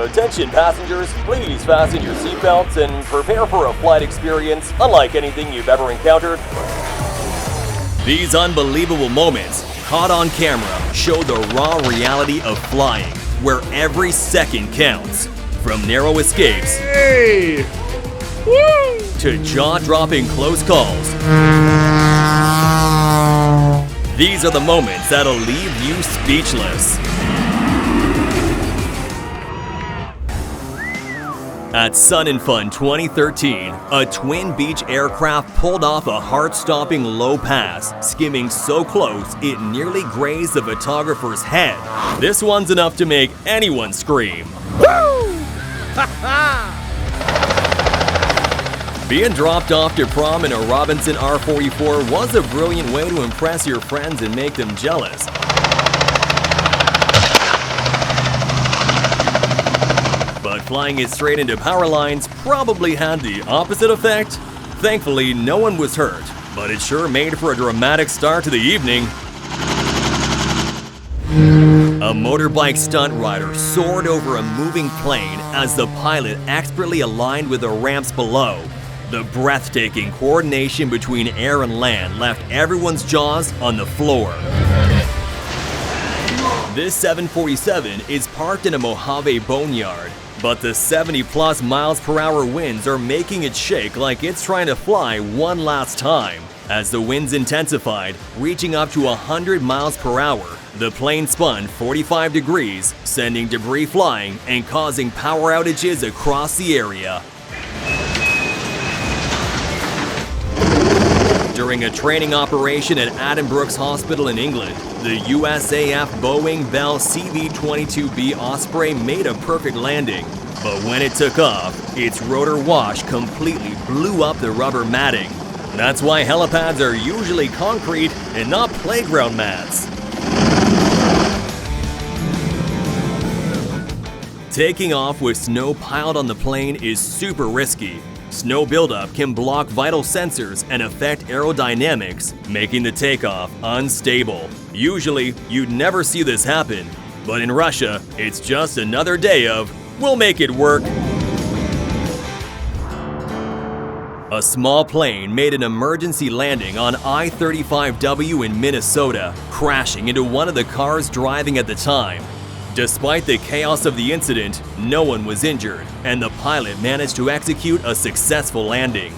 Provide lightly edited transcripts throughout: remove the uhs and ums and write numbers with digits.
Attention passengers, please fasten your seatbelts and prepare for a flight experience unlike anything you've ever encountered. These unbelievable moments, caught on camera, show the raw reality of flying, where every second counts. From narrow escapes to jaw-dropping close calls. These are the moments that'll leave you speechless. At Sun and Fun 2013, a Twin Beach aircraft pulled off a heart-stopping low pass, skimming so close it nearly grazed the photographer's head. This one's enough to make anyone scream. Woo! Being dropped off to prom in a Robinson R44 was a brilliant way to impress your friends and make them jealous. But flying it straight into power lines probably had the opposite effect. Thankfully, no one was hurt, but it sure made for a dramatic start to the evening. A motorbike stunt rider soared over a moving plane as the pilot expertly aligned with the ramps below. The breathtaking coordination between air and land left everyone's jaws on the floor. This 747 is parked in a Mojave boneyard, but the 70+ miles per hour winds are making it shake like it's trying to fly one last time. As the winds intensified, reaching up to 100 miles per hour, the plane spun 45 degrees, sending debris flying and causing power outages across the area. During a training operation at Addenbrooke's Hospital in England, the USAF Boeing Bell CV-22B Osprey made a perfect landing. But when it took off, its rotor wash completely blew up the rubber matting. That's why helipads are usually concrete and not playground mats. Taking off with snow piled on the plane is super risky. Snow buildup can block vital sensors and affect aerodynamics, making the takeoff unstable. Usually, you'd never see this happen, but in Russia, it's just another day of, we'll make it work. A small plane made an emergency landing on I-35W in Minnesota, crashing into one of the cars driving at the time. Despite the chaos of the incident, no one was injured, and the pilot managed to execute a successful landing.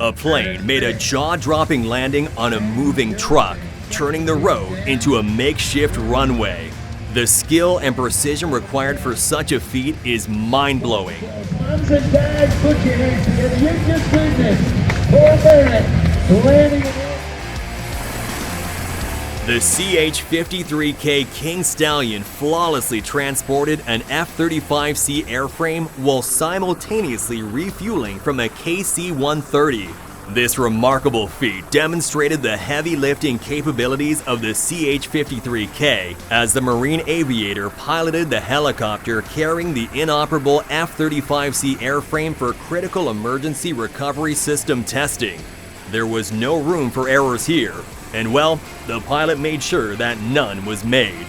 A plane made a jaw-dropping landing on a moving truck, turning the road into a makeshift runway. The skill and precision required for such a feat is mind-blowing. Moms and dads, put your hands together. You just witnessed Paul Barrett landing in. The CH-53K King Stallion flawlessly transported an F-35C airframe while simultaneously refueling from a KC-130. This remarkable feat demonstrated the heavy lifting capabilities of the CH-53K as the Marine aviator piloted the helicopter carrying the inoperable F-35C airframe for critical emergency recovery system testing. There was no room for errors here. And well, the pilot made sure that none was made.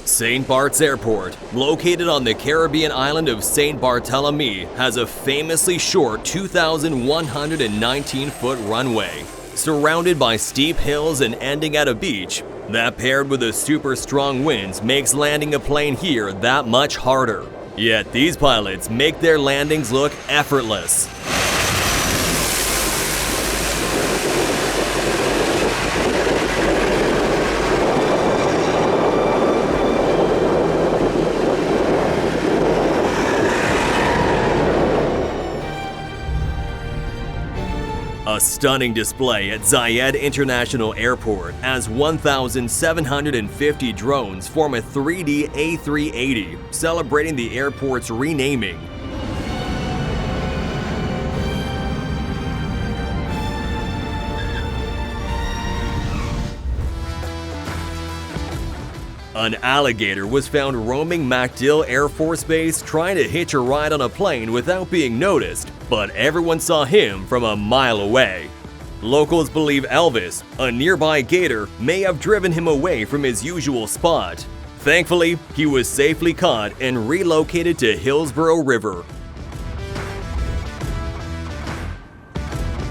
St. Bart's Airport, located on the Caribbean island of St. Barthélemy, has a famously short 2,119-foot runway. Surrounded by steep hills and ending at a beach, that paired with the super strong winds makes landing a plane here that much harder. Yet these pilots make their landings look effortless. A stunning display at Zayed International Airport as 1,750 drones form a 3D A380, celebrating the airport's renaming. An alligator was found roaming MacDill Air Force Base trying to hitch a ride on a plane without being noticed, but everyone saw him from a mile away. Locals believe Elvis, a nearby gator, may have driven him away from his usual spot. Thankfully, he was safely caught and relocated to Hillsborough River.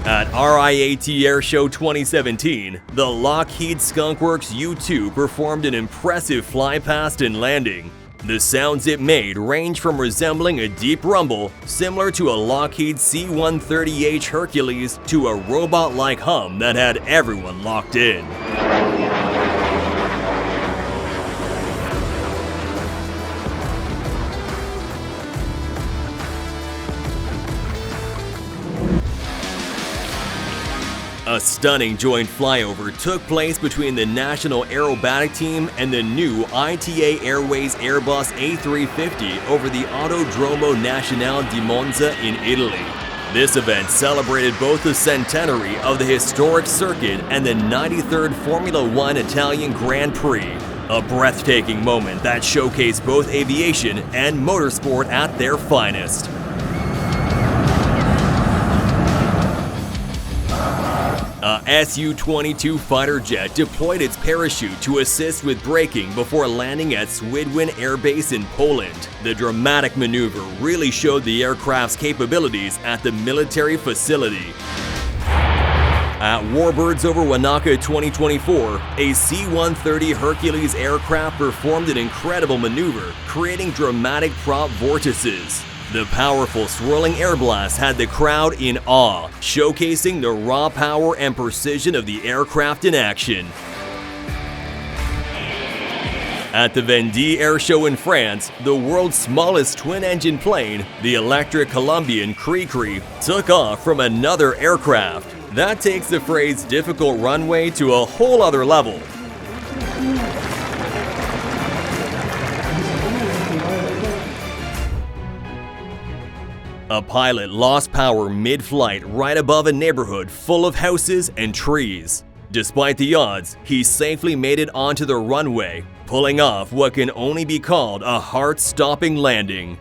At RIAT Airshow 2017, the Lockheed Skunkworks U-2 performed an impressive flypast and landing. The sounds it made range from resembling a deep rumble, similar to a Lockheed C-130H Hercules, to a robot-like hum that had everyone locked in. A stunning joint flyover took place between the National Aerobatic Team and the new ITA Airways Airbus A350 over the Autodromo Nazionale di Monza in Italy. This event celebrated both the centenary of the historic circuit and the 93rd Formula One Italian Grand Prix, a breathtaking moment that showcased both aviation and motorsport at their finest. A Su-22 fighter jet deployed its parachute to assist with braking before landing at Swidwin Air Base in Poland. The dramatic maneuver really showed the aircraft's capabilities at the military facility. At Warbirds over Wanaka 2024, a C-130 Hercules aircraft performed an incredible maneuver, creating dramatic prop vortices. The powerful swirling air blast had the crowd in awe, showcasing the raw power and precision of the aircraft in action. At the Vendée Air Show in France, the world's smallest twin-engine plane, the electric Colombian Cree-Cree, took off from another aircraft. That takes the phrase difficult runway to a whole other level. A pilot lost power mid-flight right above a neighborhood full of houses and trees. Despite the odds, he safely made it onto the runway, pulling off what can only be called a heart-stopping landing.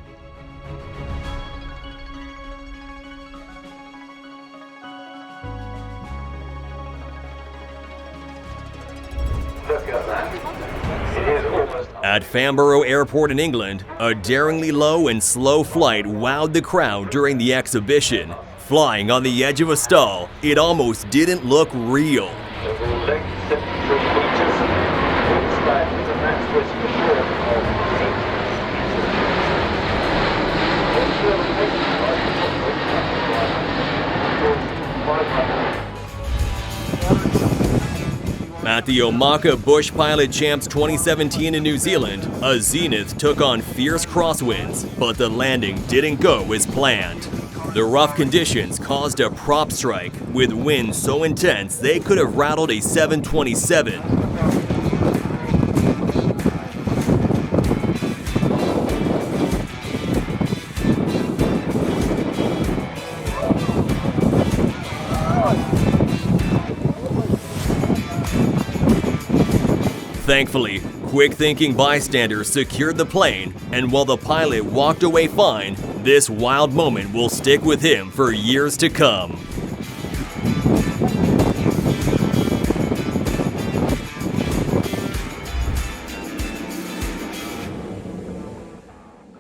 At Farnborough Airport in England, a daringly low and slow flight wowed the crowd during the exhibition. Flying on the edge of a stall, it almost didn't look real. At the Omaka Bush Pilot Champs 2017 in New Zealand, a Zenith took on fierce crosswinds, but the landing didn't go as planned. The rough conditions caused a prop strike, with winds so intense they could have rattled a 727. Thankfully, quick-thinking bystanders secured the plane, and while the pilot walked away fine, this wild moment will stick with him for years to come.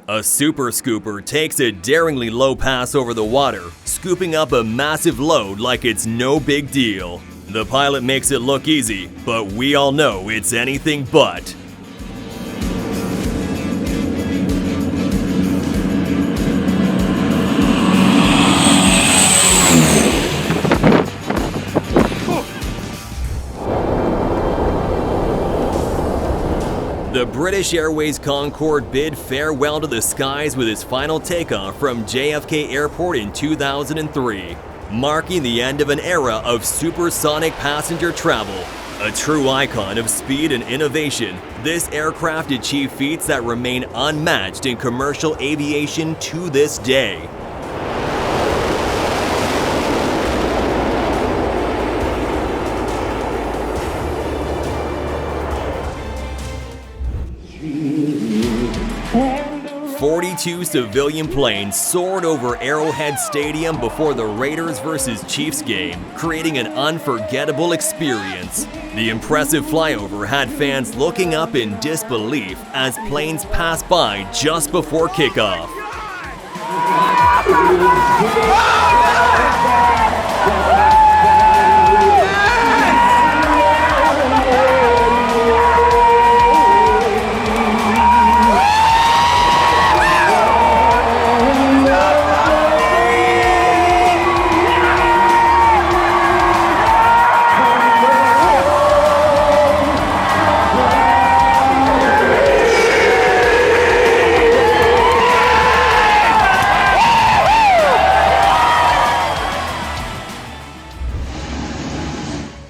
A super scooper takes a daringly low pass over the water, scooping up a massive load like it's no big deal. The pilot makes it look easy, but we all know it's anything but. The British Airways Concorde bid farewell to the skies with its final takeoff from JFK Airport in 2003. Marking the end of an era of supersonic passenger travel. A true icon of speed and innovation, this aircraft achieved feats that remain unmatched in commercial aviation to this day. 42 civilian planes soared over Arrowhead Stadium before the Raiders vs. Chiefs game, creating an unforgettable experience. The impressive flyover had fans looking up in disbelief as planes passed by just before kickoff.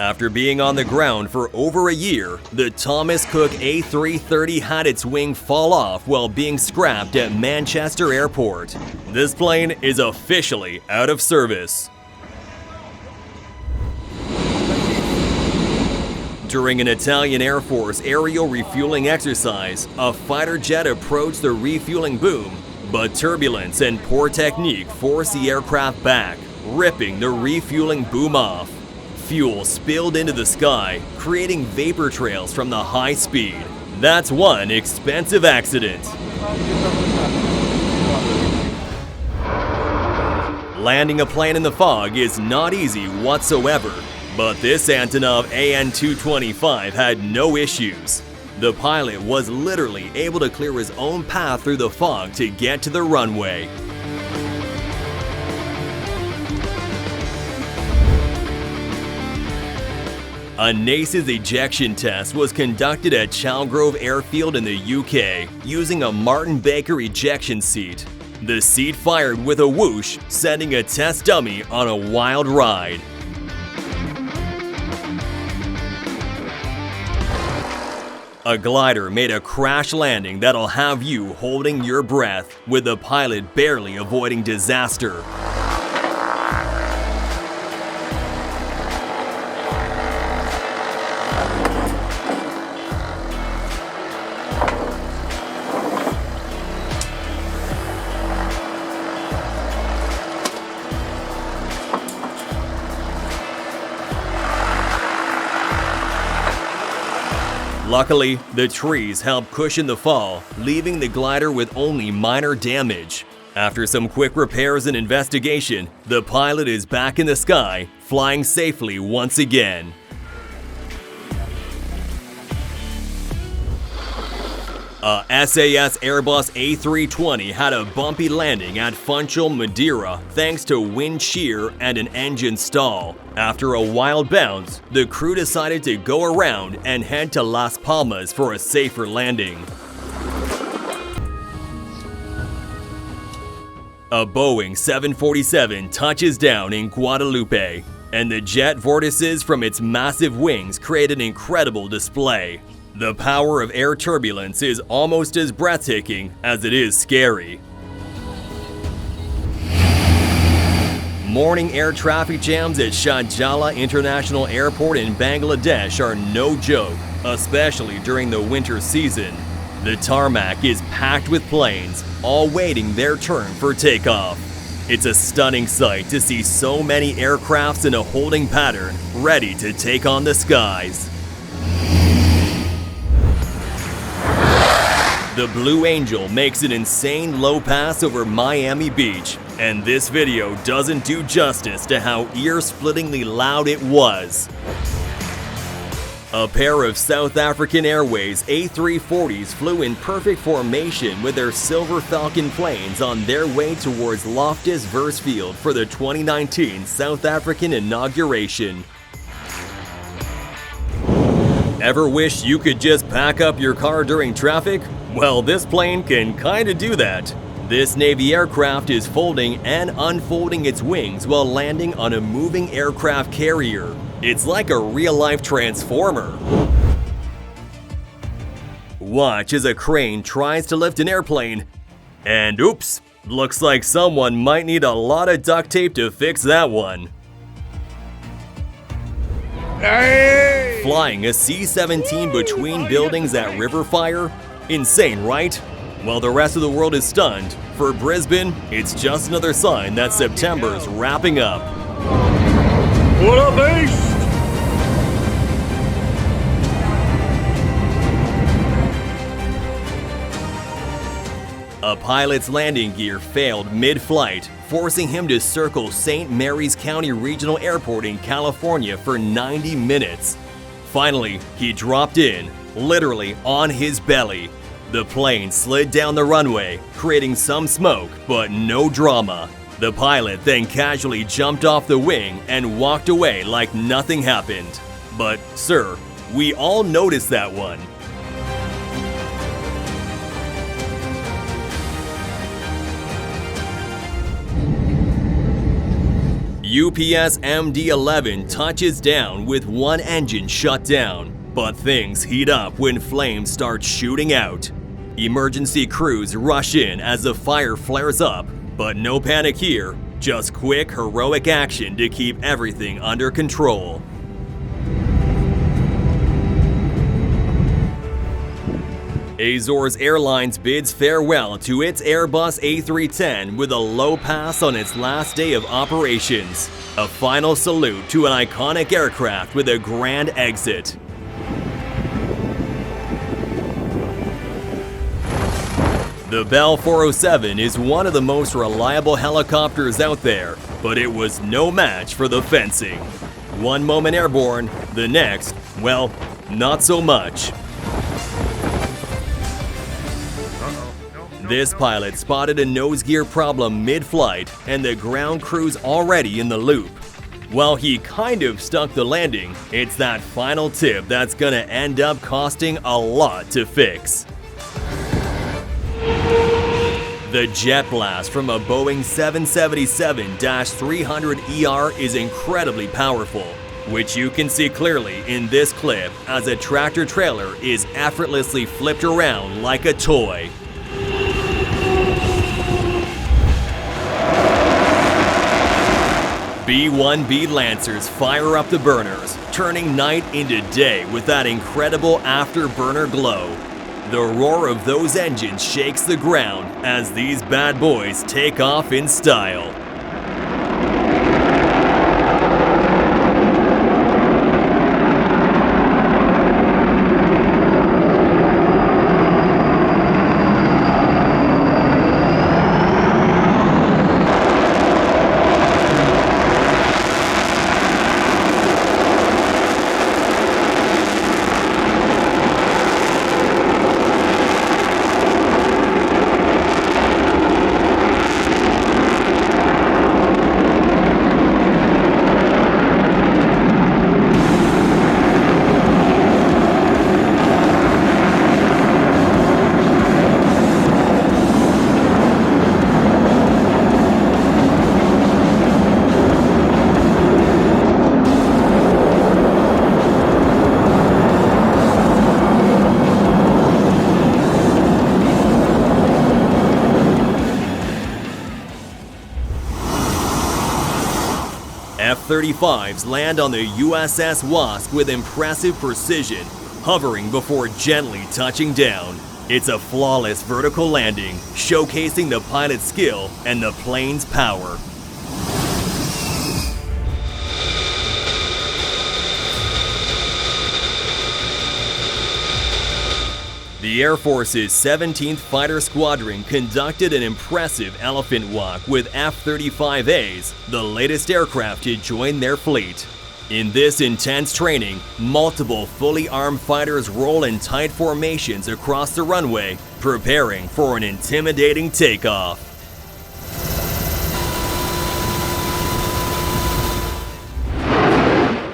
After being on the ground for over a year, the Thomas Cook A330 had its wing fall off while being scrapped at Manchester Airport. This plane is officially out of service. During an Italian Air Force aerial refueling exercise, a fighter jet approached the refueling boom, but turbulence and poor technique forced the aircraft back, ripping the refueling boom off. Fuel spilled into the sky, creating vapor trails from the high speed. That's one expensive accident. Landing a plane in the fog is not easy whatsoever, but this Antonov AN-225 had no issues. The pilot was literally able to clear his own path through the fog to get to the runway. A NACE's ejection test was conducted at Chalgrove Airfield in the UK using a Martin Baker ejection seat. The seat fired with a whoosh, sending a test dummy on a wild ride. A glider made a crash landing that'll have you holding your breath, with the pilot barely avoiding disaster. Luckily, the trees helped cushion the fall, leaving the glider with only minor damage. After some quick repairs and investigation, the pilot is back in the sky, flying safely once again. A SAS Airbus A320 had a bumpy landing at Funchal, Madeira, thanks to wind shear and an engine stall. After a wild bounce, the crew decided to go around and head to Las Palmas for a safer landing. A Boeing 747 touches down in Guadalupe, and the jet vortices from its massive wings create an incredible display. The power of air turbulence is almost as breathtaking as it is scary. Morning air traffic jams at Shahjala International Airport in Bangladesh are no joke, especially during the winter season. The tarmac is packed with planes, all waiting their turn for takeoff. It's a stunning sight to see so many aircrafts in a holding pattern, ready to take on the skies. The Blue Angel makes an insane low pass over Miami Beach, and this video doesn't do justice to how ear-splittingly loud it was. A pair of South African Airways A340s flew in perfect formation with their Silver Falcon planes on their way towards Loftus Versfield for the 2019 South African inauguration. Ever wish you could just pack up your car during traffic? Well, this plane can kinda do that. This Navy aircraft is folding and unfolding its wings while landing on a moving aircraft carrier. It's like a real-life transformer. Watch as a crane tries to lift an airplane, and oops, looks like someone might need a lot of duct tape to fix that one. Hey! Flying a C-17 between buildings at Riverfire? Insane, right? While the rest of the world is stunned, for Brisbane, it's just another sign that September's wrapping up. What up, Ace? A pilot's landing gear failed mid-flight, forcing him to circle St. Mary's County Regional Airport in California for 90 minutes. Finally, he dropped in, literally on his belly. The plane slid down the runway, creating some smoke, but no drama. The pilot then casually jumped off the wing and walked away like nothing happened. But, sir, we all noticed that one. UPS MD-11 touches down with one engine shut down, but things heat up when flames start shooting out. Emergency crews rush in as the fire flares up, but no panic here, just quick, heroic action to keep everything under control. Azores Airlines bids farewell to its Airbus A310 with a low pass on its last day of operations. A final salute to an iconic aircraft with a grand exit. The Bell 407 is one of the most reliable helicopters out there, but it was no match for the fencing. One moment airborne, the next, well, not so much. This pilot spotted a nose gear problem mid-flight, and the ground crew's already in the loop. While he kind of stuck the landing, it's that final tip that's gonna end up costing a lot to fix. The jet blast from a Boeing 777-300ER is incredibly powerful, which you can see clearly in this clip as a tractor trailer is effortlessly flipped around like a toy. B-1B Lancers fire up the burners, turning night into day with that incredible afterburner glow. The roar of those engines shakes the ground as these bad boys take off in style. F-35s land on the USS Wasp with impressive precision, hovering before gently touching down. It's a flawless vertical landing, showcasing the pilot's skill and the plane's power. The Air Force's 17th Fighter Squadron conducted an impressive elephant walk with F-35As, the latest aircraft to join their fleet. In this intense training, multiple fully armed fighters roll in tight formations across the runway, preparing for an intimidating takeoff.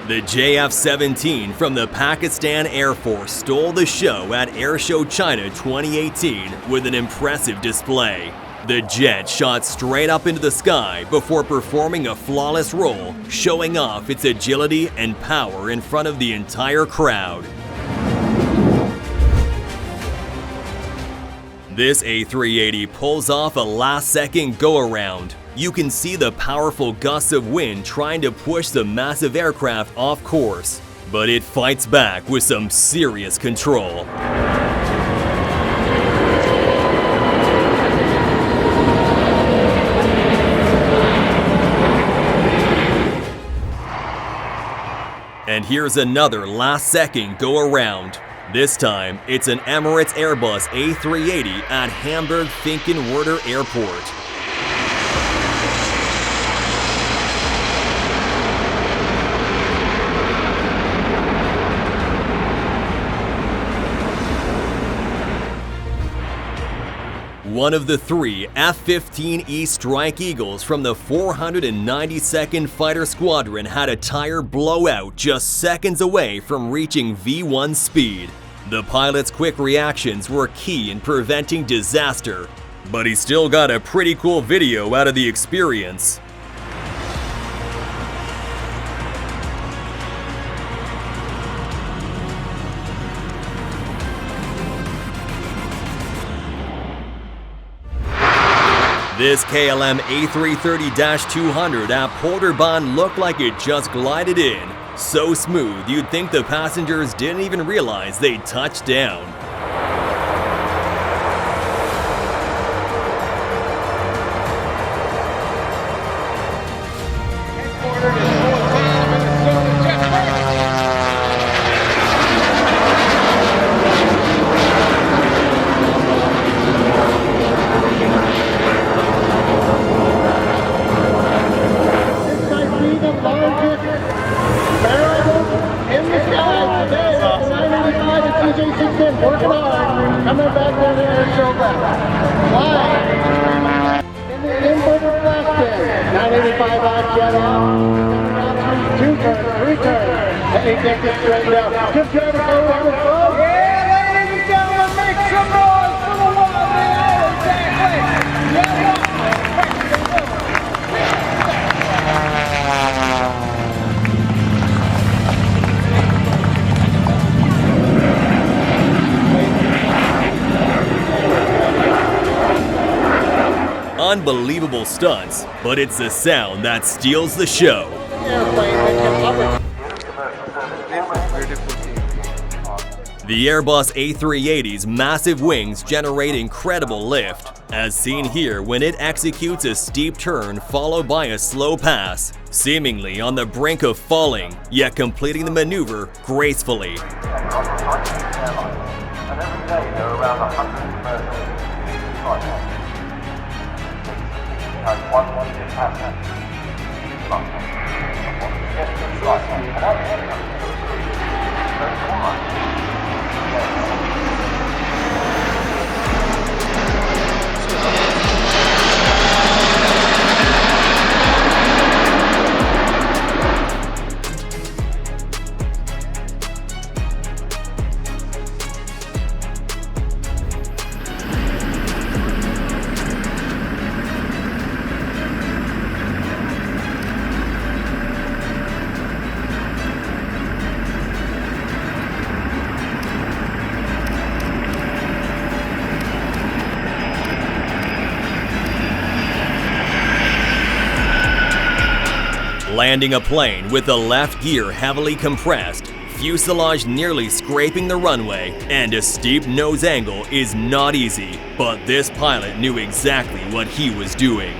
The JF-17 from the Pakistan Air Force stole the show at Airshow China 2018 with an impressive display. The jet shot straight up into the sky before performing a flawless roll, showing off its agility and power in front of the entire crowd. This A380 pulls off a last-second go-around. You can see the powerful gusts of wind trying to push the massive aircraft off course, but it fights back with some serious control. And here's another last-second go-around. This time, it's an Emirates Airbus A380 at Hamburg-Finkenwerder Airport. One of the three F-15E Strike Eagles from the 492nd Fighter Squadron had a tire blowout just seconds away from reaching V1 speed. The pilot's quick reactions were key in preventing disaster, but he still got a pretty cool video out of the experience. This KLM A330-200 at Porterbahn looked like it just glided in. So smooth, you'd think the passengers didn't even realize they'd touched down. Coming back down here and show back. Flying. In the inverted fasten. 985 on jet off. Two turns, three turns. Heading deck it straight down. Just trying to go over the front. Yeah, ladies and gentlemen, make some noise for the one of the hour. Exactly. Unbelievable stunts, but it's the sound that steals the show. The Airbus A380's massive wings generate incredible lift, as seen here when it executes a steep turn followed by a slow pass, seemingly on the brink of falling, yet completing the maneuver gracefully. Landing a plane with the left gear heavily compressed, fuselage nearly scraping the runway, and a steep nose angle is not easy, but this pilot knew exactly what he was doing.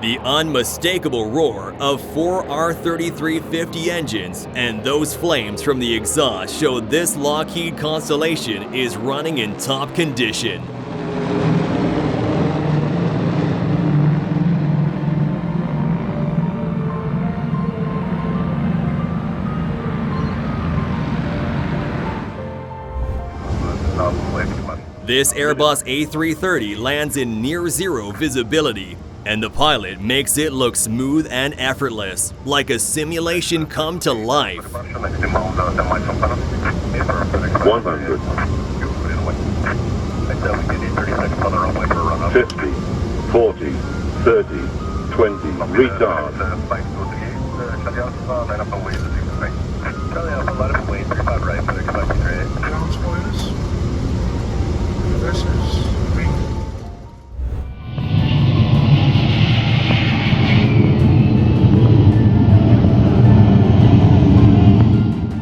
The unmistakable roar of 4 R3350 engines and those flames from the exhaust showed this Lockheed Constellation is running in top condition. This Airbus A330 lands in near-zero visibility, and the pilot makes it look smooth and effortless, like a simulation come to life. 100. 50, 40, 30, 20, retard.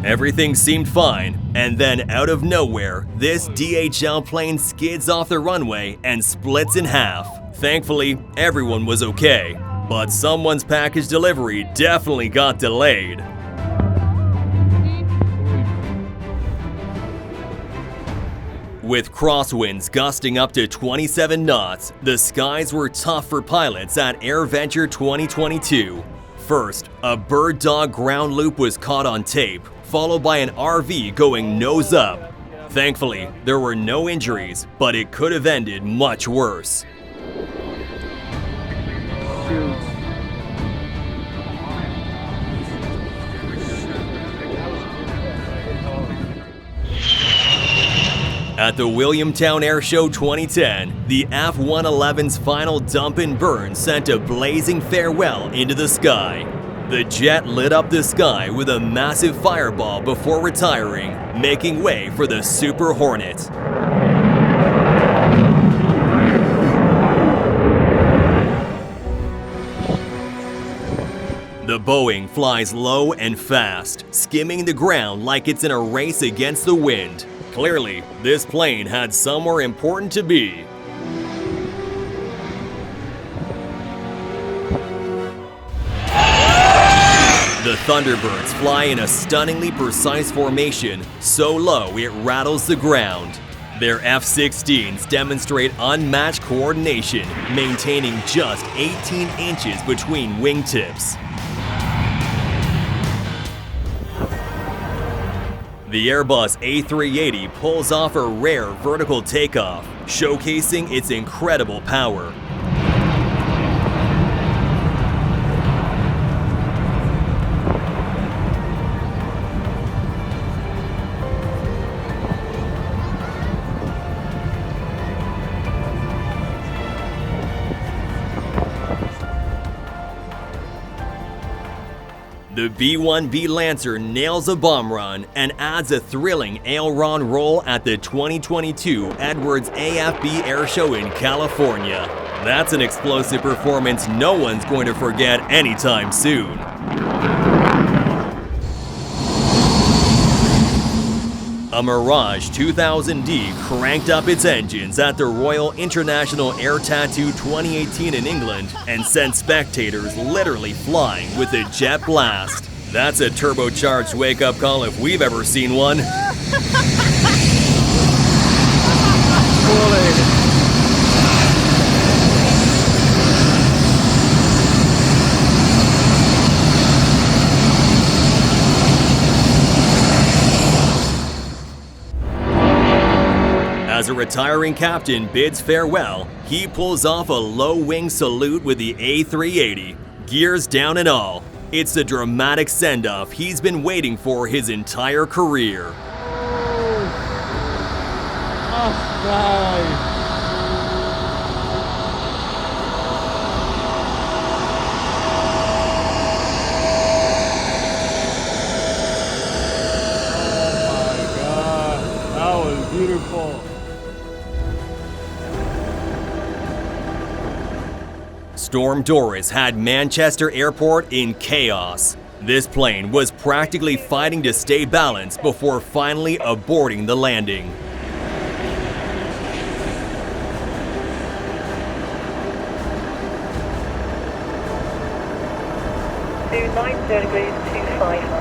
Everything seemed fine, and then out of nowhere, this DHL plane skids off the runway and splits in half. Thankfully, everyone was okay. But someone's package delivery definitely got delayed. With crosswinds gusting up to 27 knots, the skies were tough for pilots at AirVenture 2022. First, a bird dog ground loop was caught on tape, followed by an RV going nose up. Thankfully, there were no injuries, but it could have ended much worse. At the Williamstown Air Show 2010, the F-111's final dump and burn sent a blazing farewell into the sky. The jet lit up the sky with a massive fireball before retiring, making way for the Super Hornet. The Boeing flies low and fast, skimming the ground like it's in a race against the wind. Clearly, this plane had somewhere important to be. The Thunderbirds fly in a stunningly precise formation, so low it rattles the ground. Their F-16s demonstrate unmatched coordination, maintaining just 18 inches between wingtips. The Airbus A380 pulls off a rare vertical takeoff, showcasing its incredible power. The B-1B Lancer nails a bomb run and adds a thrilling aileron roll at the 2022 Edwards AFB Air Show in California. That's an explosive performance no one's going to forget anytime soon. A Mirage 2000D cranked up its engines at the Royal International Air Tattoo 2018 in England and sent spectators literally flying with a jet blast. That's a turbocharged wake-up call if we've ever seen one. As a retiring captain bids farewell, he pulls off a low-wing salute with the A380, gears down and all. It's the dramatic send-off he's been waiting for his entire career. Oh, nice. Beautiful. Storm Doris had Manchester Airport in chaos. This plane was practically fighting to stay balanced before finally aborting the landing. To 90 degrees 25.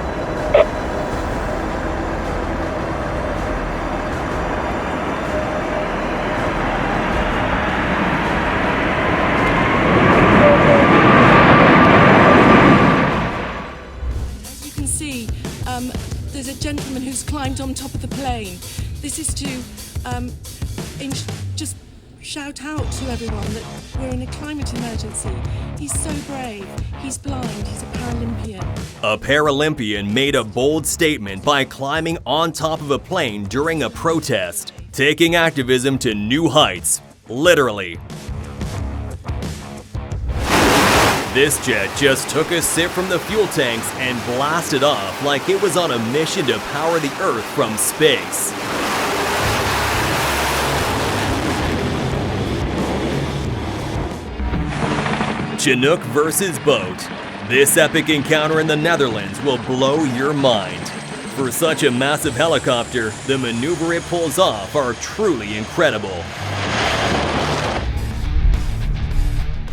There's a gentleman who's climbed on top of the plane. This is to just shout out to everyone that we're in a climate emergency. He's so brave. He's blind. He's a Paralympian. A Paralympian made a bold statement by climbing on top of a plane during a protest, taking activism to new heights, literally. This jet just took a sip from the fuel tanks and blasted off like it was on a mission to power the Earth from space. Chinook versus boat. This epic encounter in the Netherlands will blow your mind. For such a massive helicopter, the maneuver it pulls off are truly incredible.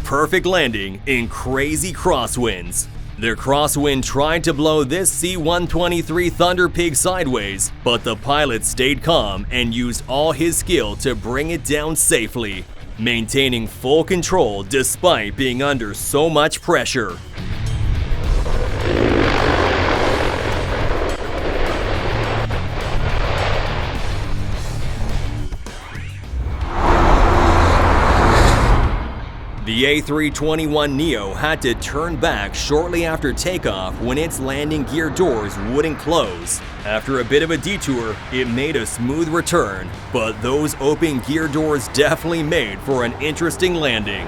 perfect landing in crazy crosswinds. The crosswind tried to blow this C-123 Thunder Pig sideways, but the pilot stayed calm and used all his skill to bring it down safely, maintaining full control despite being under so much pressure. The A321neo had to turn back shortly after takeoff when its landing gear doors wouldn't close. After a bit of a detour, it made a smooth return, but those open gear doors definitely made for an interesting landing.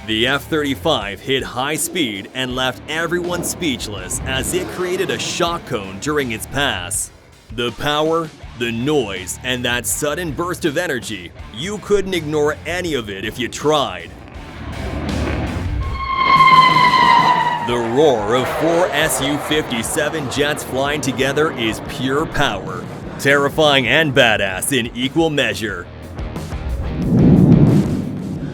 The F-35 hit high speed and left everyone speechless as it created a shock cone during its pass. The power, the noise, and that sudden burst of energy, you couldn't ignore any of it if you tried. The roar of 4 Su-57 jets flying together is pure power, terrifying and badass in equal measure.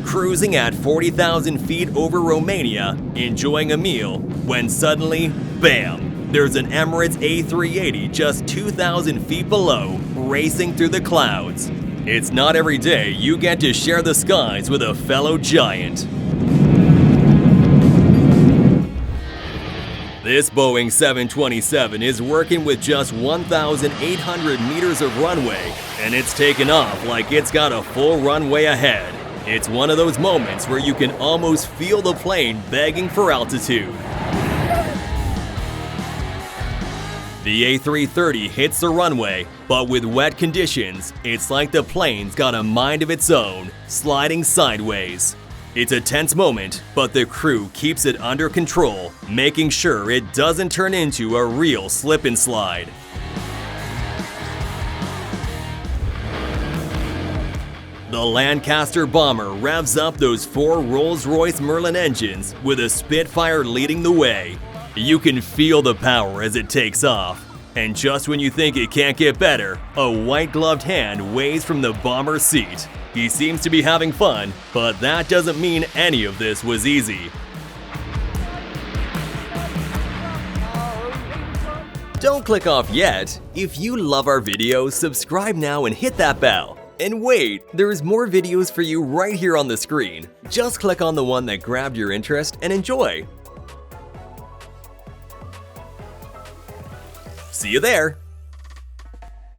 Cruising at 40,000 feet over Romania, enjoying a meal, when suddenly, bam, there's an Emirates A380 just 2,000 feet below, racing through the clouds. It's not every day you get to share the skies with a fellow giant. This Boeing 727 is working with just 1,800 meters of runway, and it's taken off like it's got a full runway ahead. It's one of those moments where you can almost feel the plane begging for altitude. The A330 hits the runway, but with wet conditions, it's like the plane's got a mind of its own, sliding sideways. It's a tense moment, but the crew keeps it under control, making sure it doesn't turn into a real slip and slide. The Lancaster bomber revs up those 4 Rolls-Royce Merlin engines with a Spitfire leading the way. You can feel the power as it takes off. And just when you think it can't get better, a white-gloved hand waves from the bomber's seat. He seems to be having fun, but that doesn't mean any of this was easy. Don't click off yet. If you love our videos, subscribe now and hit that bell. And wait, there's more videos for you right here on the screen. Just click on the one that grabbed your interest and enjoy. See you there!